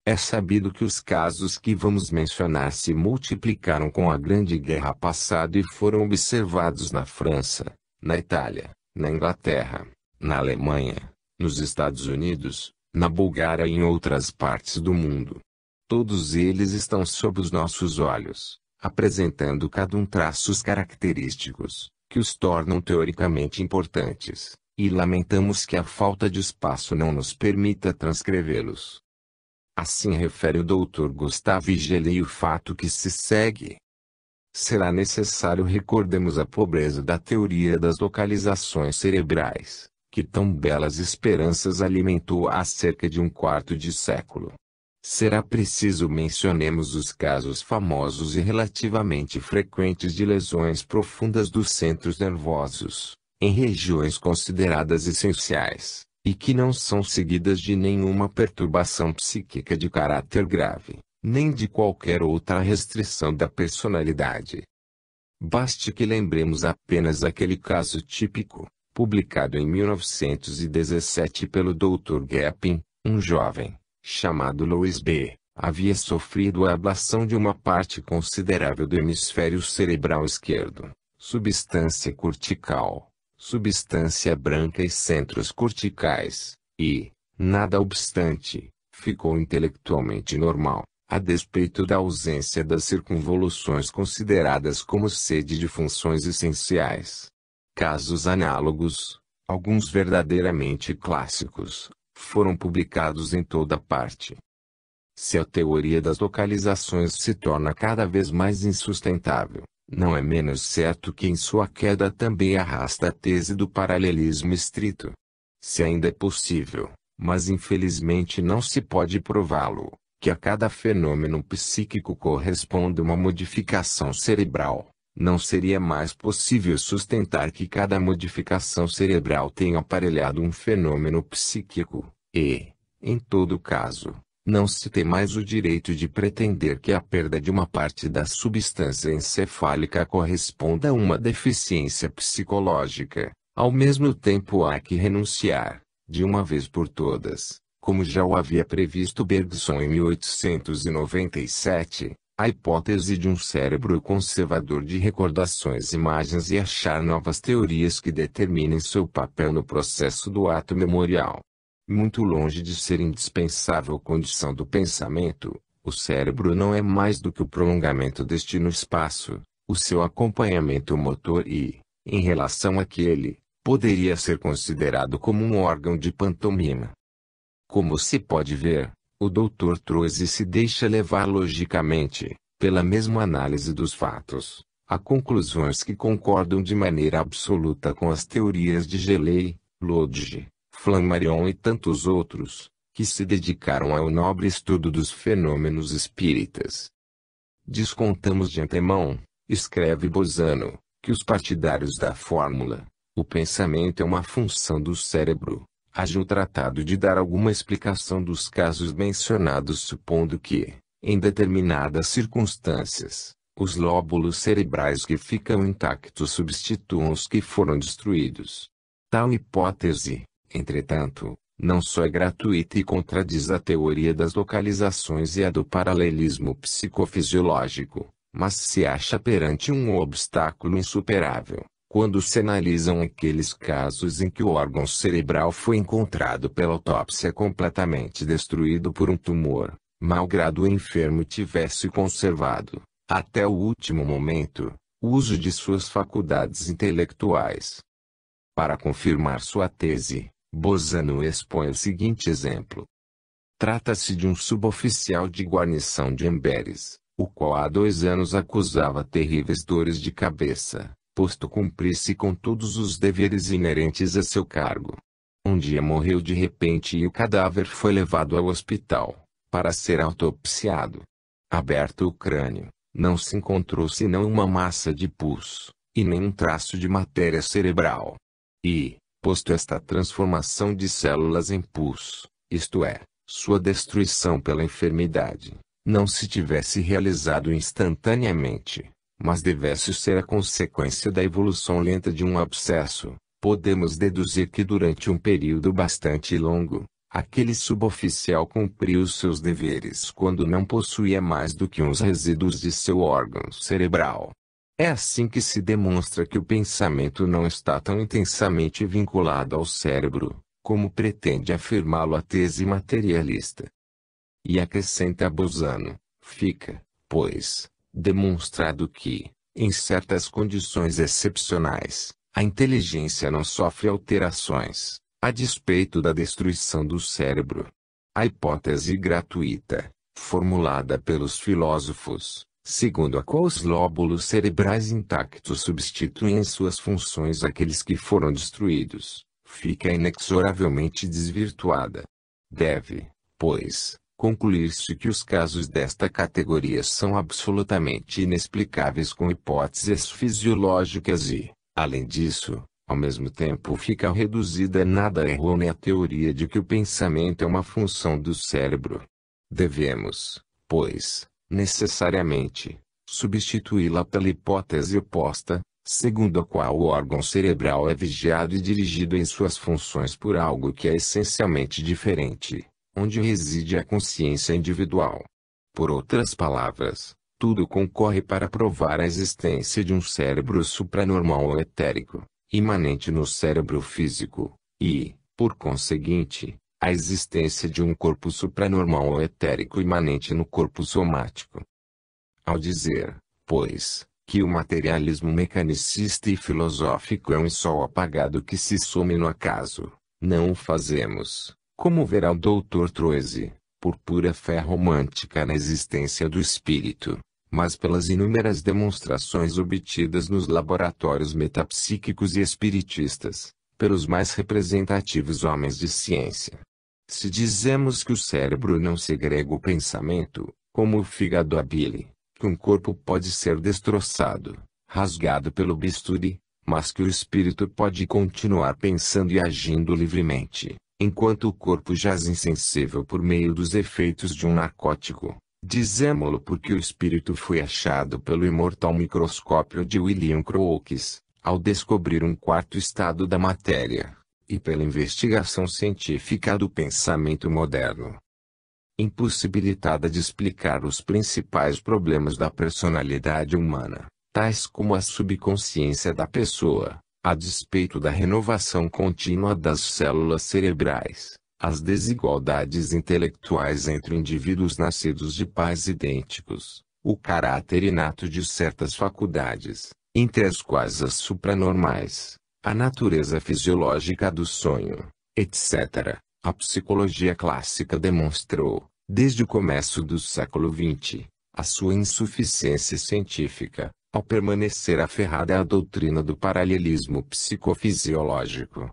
É sabido que os casos que vamos mencionar se multiplicaram com a Grande Guerra passada e foram observados na França, na Itália, na Inglaterra, na Alemanha, nos Estados Unidos, na Bulgária e em outras partes do mundo. Todos eles estão sob os nossos olhos, apresentando cada um traços característicos, que os tornam teoricamente importantes, e lamentamos que a falta de espaço não nos permita transcrevê-los. Assim refere o Dr. Gustave Gelley o fato que se segue. Será necessário recordemos a pobreza da teoria das localizações cerebrais, que tão belas esperanças alimentou há cerca de um quarto de século. Será preciso mencionemos os casos famosos e relativamente frequentes de lesões profundas dos centros nervosos, em regiões consideradas essenciais, e que não são seguidas de nenhuma perturbação psíquica de caráter grave, nem de qualquer outra restrição da personalidade. Baste que lembremos apenas aquele caso típico, publicado em 1917 pelo Dr. Gepping, um jovem, chamado Louis B., havia sofrido a ablação de uma parte considerável do hemisfério cerebral esquerdo, substância cortical, substância branca e centros corticais, e, nada obstante, ficou intelectualmente normal, a despeito da ausência das circunvoluções consideradas como sede de funções essenciais. Casos análogos, alguns verdadeiramente clássicos, foram publicados em toda parte. Se a teoria das localizações se torna cada vez mais insustentável, não é menos certo que em sua queda também arrasta a tese do paralelismo estrito. Se ainda é possível, mas infelizmente não se pode prová-lo, que a cada fenômeno psíquico corresponde uma modificação cerebral, não seria mais possível sustentar que cada modificação cerebral tenha aparelhado um fenômeno psíquico, e, em todo caso, não se tem mais o direito de pretender que a perda de uma parte da substância encefálica corresponda a uma deficiência psicológica. Ao mesmo tempo há que renunciar, de uma vez por todas, como já o havia previsto Bergson em 1897, a hipótese de um cérebro conservador de recordações, imagens e achar novas teorias que determinem seu papel no processo do ato memorial. Muito longe de ser indispensável condição do pensamento, o cérebro não é mais do que o prolongamento deste no espaço, o seu acompanhamento motor e, em relação àquele, poderia ser considerado como um órgão de pantomima. Como se pode ver, o Dr. Troisi se deixa levar logicamente, pela mesma análise dos fatos, a conclusões que concordam de maneira absoluta com as teorias de Geley, Lodge, Flammarion e tantos outros, que se dedicaram ao nobre estudo dos fenômenos espíritas. Descontamos de antemão, escreve Bozano, que os partidários da fórmula, o pensamento é uma função do cérebro, hajam tratado de dar alguma explicação dos casos mencionados, supondo que, em determinadas circunstâncias, os lóbulos cerebrais que ficam intactos substituam os que foram destruídos. Tal hipótese, entretanto, não só é gratuita e contradiz a teoria das localizações e a do paralelismo psicofisiológico, mas se acha perante um obstáculo insuperável, quando se analisam aqueles casos em que o órgão cerebral foi encontrado pela autópsia completamente destruído por um tumor, malgrado o enfermo tivesse conservado, até o último momento, o uso de suas faculdades intelectuais. Para confirmar sua tese, Bozano expõe o seguinte exemplo. Trata-se de um suboficial de guarnição de Amberes, o qual há 2 anos acusava terríveis dores de cabeça, posto cumprir-se com todos os deveres inerentes a seu cargo. Um dia morreu de repente e o cadáver foi levado ao hospital, para ser autopsiado. Aberto o crânio, não se encontrou senão uma massa de pus, e nenhum traço de matéria cerebral. E, posto esta transformação de células em pus, isto é, sua destruição pela enfermidade, não se tivesse realizado instantaneamente, mas devesse ser a consequência da evolução lenta de um abscesso, podemos deduzir que durante um período bastante longo, aquele suboficial cumpriu os seus deveres quando não possuía mais do que uns resíduos de seu órgão cerebral. É assim que se demonstra que o pensamento não está tão intensamente vinculado ao cérebro, como pretende afirmá-lo a tese materialista. E acrescenta Bozano, fica, pois, demonstrado que, em certas condições excepcionais, a inteligência não sofre alterações, a despeito da destruição do cérebro. A hipótese gratuita, formulada pelos filósofos, segundo a qual os lóbulos cerebrais intactos substituem em suas funções aqueles que foram destruídos, fica inexoravelmente desvirtuada. Deve, pois, concluir-se que os casos desta categoria são absolutamente inexplicáveis com hipóteses fisiológicas e, além disso, ao mesmo tempo fica reduzida a nada errônea a teoria de que o pensamento é uma função do cérebro. Devemos, pois, necessariamente, substituí-la pela hipótese oposta, segundo a qual o órgão cerebral é vigiado e dirigido em suas funções por algo que é essencialmente diferente, onde reside a consciência individual. Por outras palavras, tudo concorre para provar a existência de um cérebro supranormal ou etérico, imanente no cérebro físico, e, por conseguinte, a existência de um corpo supranormal ou etérico imanente no corpo somático. Ao dizer, pois, que o materialismo mecanicista e filosófico é um sol apagado que se some no acaso, não o fazemos, como verá o Dr. Troisi, por pura fé romântica na existência do espírito, mas pelas inúmeras demonstrações obtidas nos laboratórios metapsíquicos e espiritistas, pelos mais representativos homens de ciência. Se dizemos que o cérebro não segrega o pensamento, como o fígado a bile, que um corpo pode ser destroçado, rasgado pelo bisturi, mas que o espírito pode continuar pensando e agindo livremente, enquanto o corpo jaz insensível por meio dos efeitos de um narcótico, dizemo-lo porque o espírito foi achado pelo imortal microscópio de William Crookes, ao descobrir um quarto estado da matéria, e pela investigação científica do pensamento moderno. Impossibilitada de explicar os principais problemas da personalidade humana, tais como a subconsciência da pessoa, a despeito da renovação contínua das células cerebrais, as desigualdades intelectuais entre indivíduos nascidos de pais idênticos, o caráter inato de certas faculdades, entre as quais as supranormais, a natureza fisiológica do sonho, etc. A psicologia clássica demonstrou, desde o começo do século XX, a sua insuficiência científica, ao permanecer aferrada à doutrina do paralelismo psicofisiológico.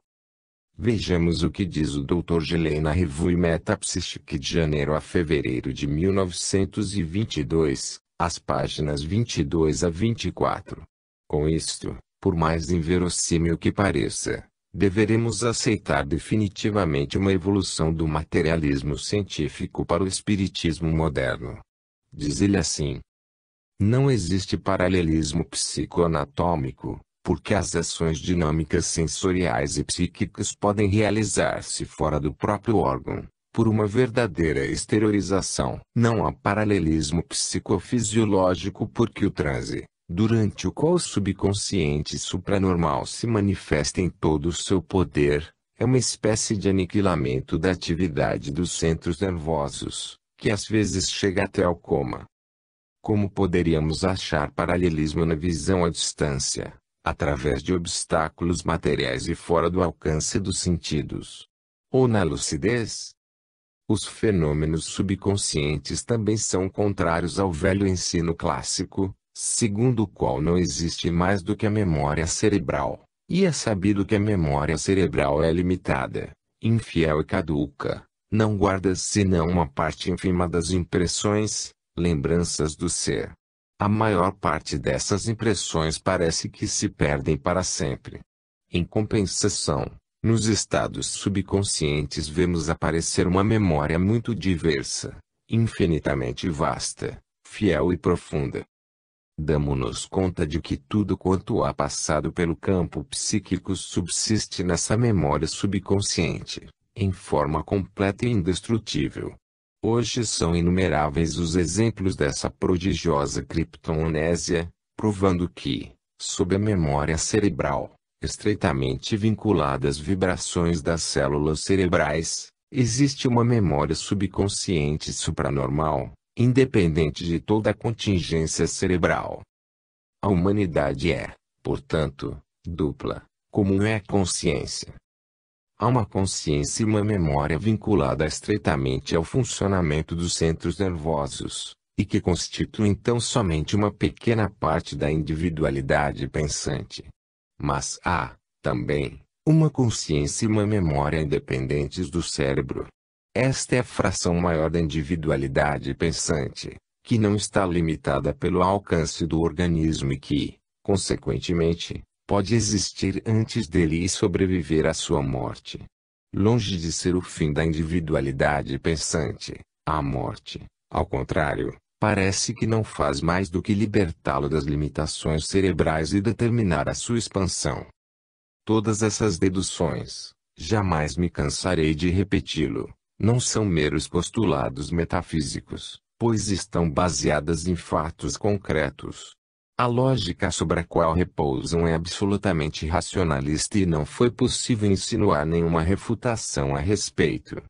Vejamos o que diz o Dr. Gilley na Revue Metapsychique de janeiro a fevereiro de 1922, as páginas 22 a 24. Com isto, por mais inverossímil que pareça, deveremos aceitar definitivamente uma evolução do materialismo científico para o espiritismo moderno. Diz ele assim: não existe paralelismo psicoanatômico, porque as ações dinâmicas sensoriais e psíquicas podem realizar-se fora do próprio órgão, por uma verdadeira exteriorização. Não há paralelismo psicofisiológico porque o transe, durante o qual o subconsciente supranormal se manifesta em todo o seu poder, é uma espécie de aniquilamento da atividade dos centros nervosos, que às vezes chega até ao coma. Como poderíamos achar paralelismo na visão à distância, através de obstáculos materiais e fora do alcance dos sentidos? Ou na lucidez? Os fenômenos subconscientes também são contrários ao velho ensino clássico, segundo o qual não existe mais do que a memória cerebral, e é sabido que a memória cerebral é limitada, infiel e caduca, não guarda senão uma parte ínfima das impressões, lembranças do ser. A maior parte dessas impressões parece que se perdem para sempre. Em compensação, nos estados subconscientes vemos aparecer uma memória muito diversa, infinitamente vasta, fiel e profunda. Damo-nos conta de que tudo quanto há passado pelo campo psíquico subsiste nessa memória subconsciente, em forma completa e indestrutível. Hoje são inumeráveis os exemplos dessa prodigiosa criptoamnésia, provando que, sob a memória cerebral, estreitamente vinculada às vibrações das células cerebrais, existe uma memória subconsciente supranormal, independente de toda a contingência cerebral. A humanidade é, portanto, dupla, como é a consciência. Há uma consciência e uma memória vinculada estreitamente ao funcionamento dos centros nervosos, e que constituem então somente uma pequena parte da individualidade pensante. Mas há, também, uma consciência e uma memória independentes do cérebro. Esta é a fração maior da individualidade pensante, que não está limitada pelo alcance do organismo e que, consequentemente, pode existir antes dele e sobreviver à sua morte. Longe de ser o fim da individualidade pensante, a morte, ao contrário, parece que não faz mais do que libertá-lo das limitações cerebrais e determinar a sua expansão. Todas essas deduções, jamais me cansarei de repeti-lo, não são meros postulados metafísicos, pois estão baseadas em fatos concretos. A lógica sobre a qual repousam é absolutamente racionalista e não foi possível insinuar nenhuma refutação a respeito.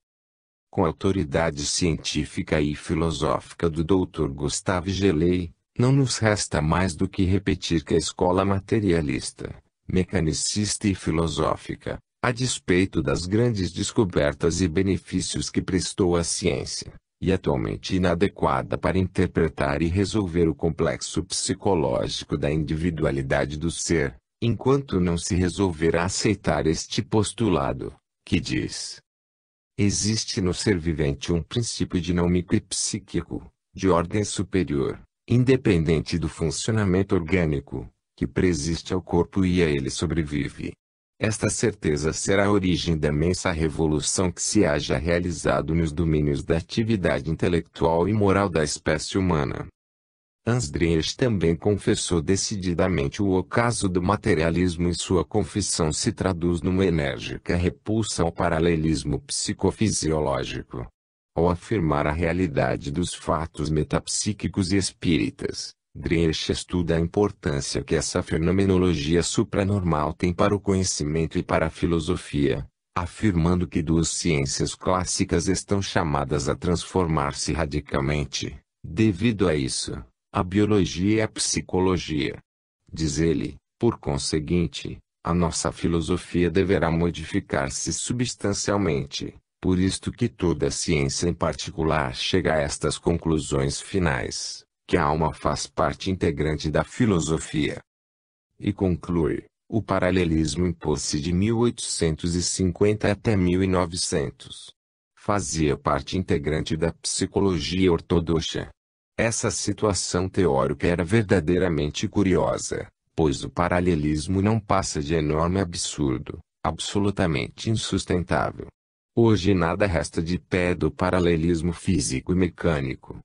Com a autoridade científica e filosófica do Dr. Gustave Gelei, não nos resta mais do que repetir que a escola materialista, mecanicista e filosófica, a despeito das grandes descobertas e benefícios que prestou à ciência, e atualmente inadequada para interpretar e resolver o complexo psicológico da individualidade do ser, enquanto não se resolver a aceitar este postulado, que diz: existe no ser vivente um princípio dinâmico e psíquico, de ordem superior, independente do funcionamento orgânico, que preexiste ao corpo e a ele sobrevive. Esta certeza será a origem da imensa revolução que se haja realizado nos domínios da atividade intelectual e moral da espécie humana. Andreas também confessou decididamente o ocaso do materialismo e sua confissão se traduz numa enérgica repulsa ao paralelismo psicofisiológico. Ao afirmar a realidade dos fatos metapsíquicos e espíritas, Dresch estuda a importância que essa fenomenologia supranormal tem para o conhecimento e para a filosofia, afirmando que duas ciências clássicas estão chamadas a transformar-se radicalmente, devido a isso, a biologia e a psicologia. Diz ele, por conseguinte, a nossa filosofia deverá modificar-se substancialmente, por isto que toda ciência em particular chega a estas conclusões finais, que a alma faz parte integrante da filosofia. E conclui, o paralelismo impôs-se de 1850 até 1900. Fazia parte integrante da psicologia ortodoxa. Essa situação teórica era verdadeiramente curiosa, pois o paralelismo não passa de enorme absurdo, absolutamente insustentável. Hoje nada resta de pé do paralelismo físico e mecânico.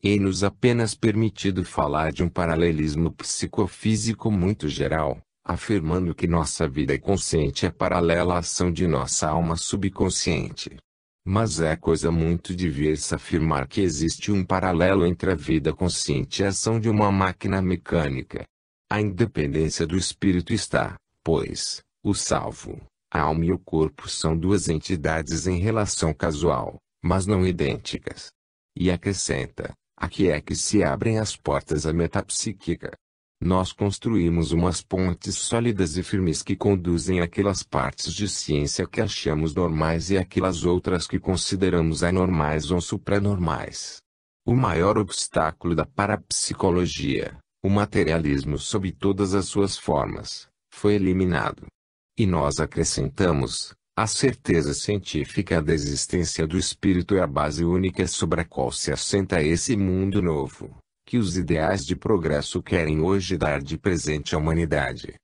É-nos apenas permitido falar de um paralelismo psicofísico muito geral, afirmando que nossa vida consciente é paralela à ação de nossa alma subconsciente. Mas é coisa muito diversa afirmar que existe um paralelo entre a vida consciente e a ação de uma máquina mecânica. A independência do espírito está, pois, o salvo. A alma e o corpo são duas entidades em relação casual, mas não idênticas. E acrescenta, aqui é que se abrem as portas à metapsíquica. Nós construímos umas pontes sólidas e firmes que conduzem aquelas partes de ciência que achamos normais e aquelas outras que consideramos anormais ou supranormais. O maior obstáculo da parapsicologia, o materialismo sob todas as suas formas, foi eliminado. E nós acrescentamos, a certeza científica da existência do espírito é a base única sobre a qual se assenta esse mundo novo, que os ideais de progresso querem hoje dar de presente à humanidade.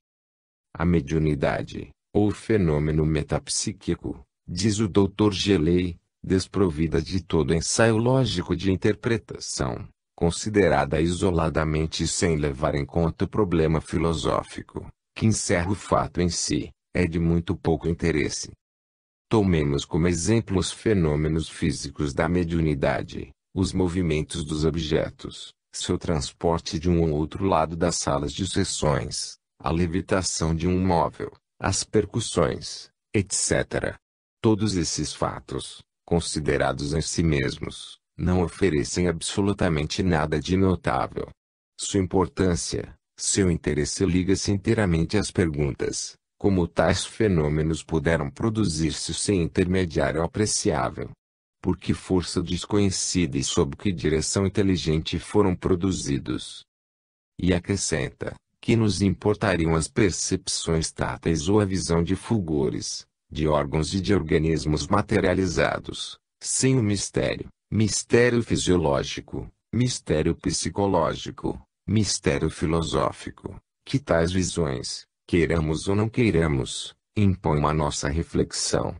A mediunidade, ou fenômeno metapsíquico, diz o Dr. Gelei, desprovida de todo ensaio lógico de interpretação, considerada isoladamente e sem levar em conta o problema filosófico, que encerra o fato em si, é de muito pouco interesse. Tomemos como exemplo os fenômenos físicos da mediunidade, os movimentos dos objetos, seu transporte de um ou outro lado das salas de sessões, a levitação de um móvel, as percussões, etc. Todos esses fatos, considerados em si mesmos, não oferecem absolutamente nada de notável. Sua importância, seu interesse liga-se inteiramente às perguntas: como tais fenômenos puderam produzir-se sem intermediário apreciável? Por que força desconhecida e sob que direção inteligente foram produzidos? E acrescenta, que nos importariam as percepções táteis ou a visão de fulgores, de órgãos e de organismos materializados, sem o mistério fisiológico, mistério psicológico, mistério filosófico, que tais visões, queiramos ou não queiramos, impõem a nossa reflexão.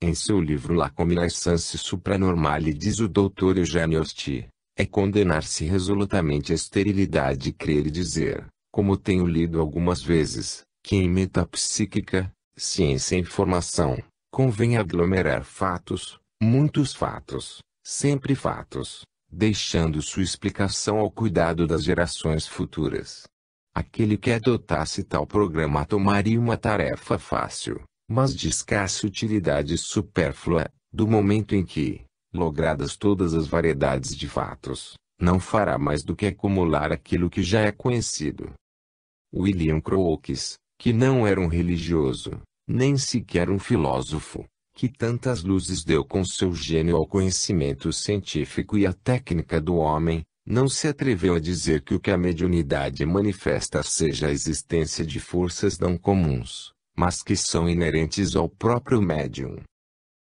Em seu livro La Combinaissance Supranormale diz o Dr. Eugênio Osti, é condenar-se resolutamente à esterilidade e crer e dizer, como tenho lido algumas vezes, que em metapsíquica, ciência e informação, convém aglomerar fatos, muitos fatos, sempre fatos, deixando sua explicação ao cuidado das gerações futuras. Aquele que adotasse tal programa tomaria uma tarefa fácil, mas de escassa utilidade supérflua, do momento em que, logradas todas as variedades de fatos, não fará mais do que acumular aquilo que já é conhecido. William Crookes, que não era um religioso, nem sequer um filósofo, que tantas luzes deu com seu gênio ao conhecimento científico e à técnica do homem, não se atreveu a dizer que o que a mediunidade manifesta seja a existência de forças não comuns, mas que são inerentes ao próprio médium.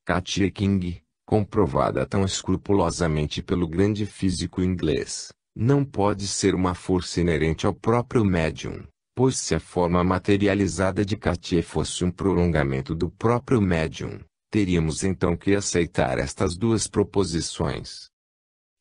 Katia King, comprovada tão escrupulosamente pelo grande físico inglês, não pode ser uma força inerente ao próprio médium, pois se a forma materializada de Katia fosse um prolongamento do próprio médium, teríamos então que aceitar estas duas proposições.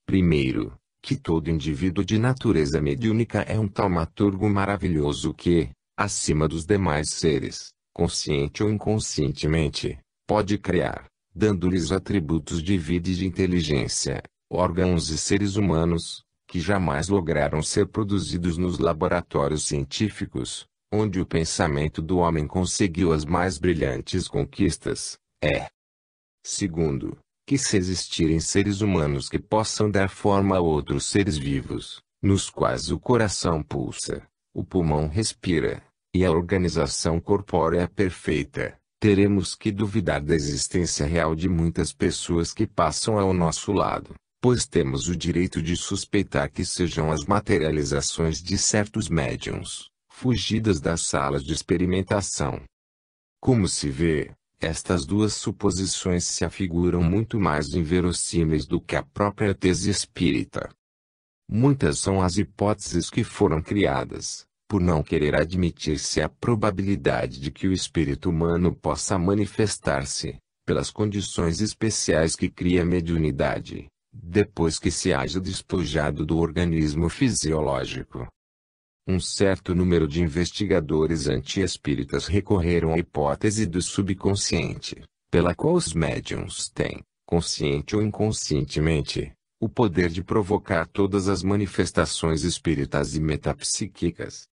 Primeiro, que todo indivíduo de natureza mediúnica é um taumaturgo maravilhoso que, acima dos demais seres, consciente ou inconscientemente, pode criar, dando-lhes atributos de vida e de inteligência, órgãos e seres humanos, que jamais lograram ser produzidos nos laboratórios científicos, onde o pensamento do homem conseguiu as mais brilhantes conquistas. Segundo, que se existirem seres humanos que possam dar forma a outros seres vivos, nos quais o coração pulsa, o pulmão respira, e a organização corpórea é perfeita, teremos que duvidar da existência real de muitas pessoas que passam ao nosso lado, pois temos o direito de suspeitar que sejam as materializações de certos médiuns, fugidas das salas de experimentação. Como se vê, estas duas suposições se afiguram muito mais inverossímeis do que a própria tese espírita. Muitas são as hipóteses que foram criadas, por não querer admitir-se a probabilidade de que o espírito humano possa manifestar-se, pelas condições especiais que cria a mediunidade, depois que se haja despojado do organismo fisiológico. Um certo número de investigadores anti-espíritas recorreram à hipótese do subconsciente, pela qual os médiuns têm, consciente ou inconscientemente, o poder de provocar todas as manifestações espíritas e metapsíquicas.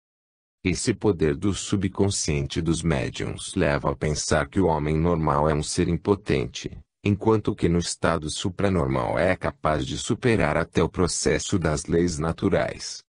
Esse poder do subconsciente dos médiuns leva a pensar que o homem normal é um ser impotente, enquanto que no estado supranormal é capaz de superar até o processo das leis naturais.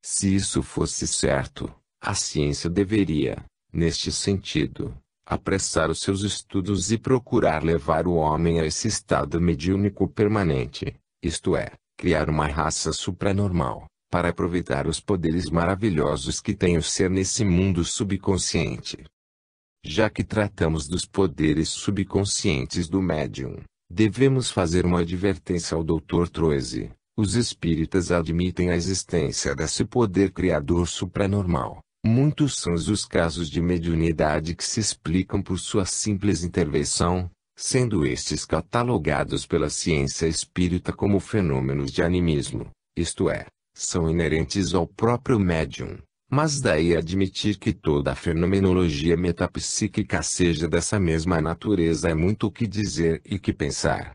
Se isso fosse certo, a ciência deveria, neste sentido, apressar os seus estudos e procurar levar o homem a esse estado mediúnico permanente, isto é, criar uma raça supranormal, para aproveitar os poderes maravilhosos que tem o ser nesse mundo subconsciente. Já que tratamos dos poderes subconscientes do médium, devemos fazer uma advertência ao Dr. Troise. Os espíritas admitem a existência desse poder criador supranormal. Muitos são os casos de mediunidade que se explicam por sua simples intervenção, sendo estes catalogados pela ciência espírita como fenômenos de animismo, isto é, são inerentes ao próprio médium, mas daí admitir que toda a fenomenologia metapsíquica seja dessa mesma natureza é muito o que dizer e que pensar.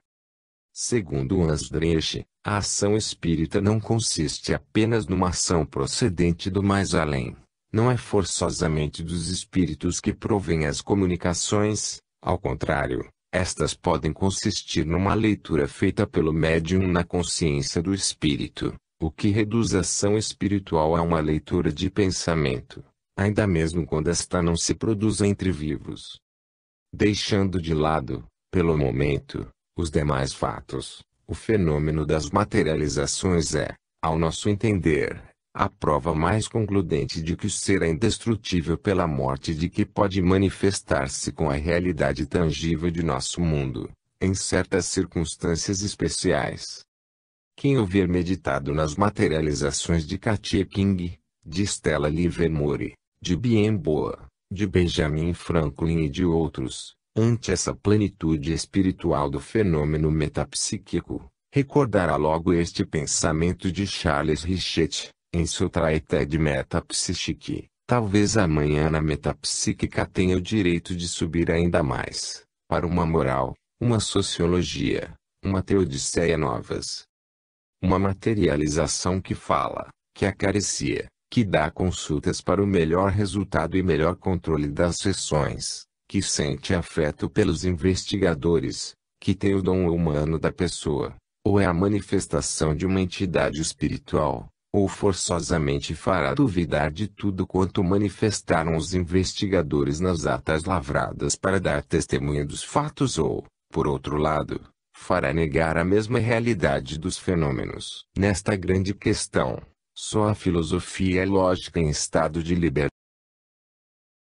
Segundo Ansdrich, a ação espírita não consiste apenas numa ação procedente do mais além. Não é forçosamente dos espíritos que provêm as comunicações, ao contrário, estas podem consistir numa leitura feita pelo médium na consciência do espírito, o que reduz a ação espiritual a uma leitura de pensamento, ainda mesmo quando esta não se produz entre vivos. Deixando de lado, pelo momento, os demais fatos, o fenômeno das materializações é, ao nosso entender, a prova mais concludente de que o ser é indestrutível pela morte e de que pode manifestar-se com a realidade tangível de nosso mundo, em certas circunstâncias especiais. Quem houver meditado nas materializações de Katia King, de Stella Livermore, de Bien Boa, de Benjamin Franklin e de outros, ante essa plenitude espiritual do fenômeno metapsíquico, recordará logo este pensamento de Charles Richet, em seu Traité de Metapsychique. Talvez amanhã na metapsíquica tenha o direito de subir ainda mais, para uma moral, uma sociologia, uma teodiceia novas. Uma materialização que fala, que acaricia, que dá consultas para o melhor resultado e melhor controle das sessões, que sente afeto pelos investigadores, que tem o dom humano da pessoa, ou é a manifestação de uma entidade espiritual, ou forçosamente fará duvidar de tudo quanto manifestaram os investigadores nas atas lavradas para dar testemunha dos fatos ou, por outro lado, fará negar a mesma realidade dos fenômenos. Nesta grande questão, só a filosofia é lógica em estado de liberdade.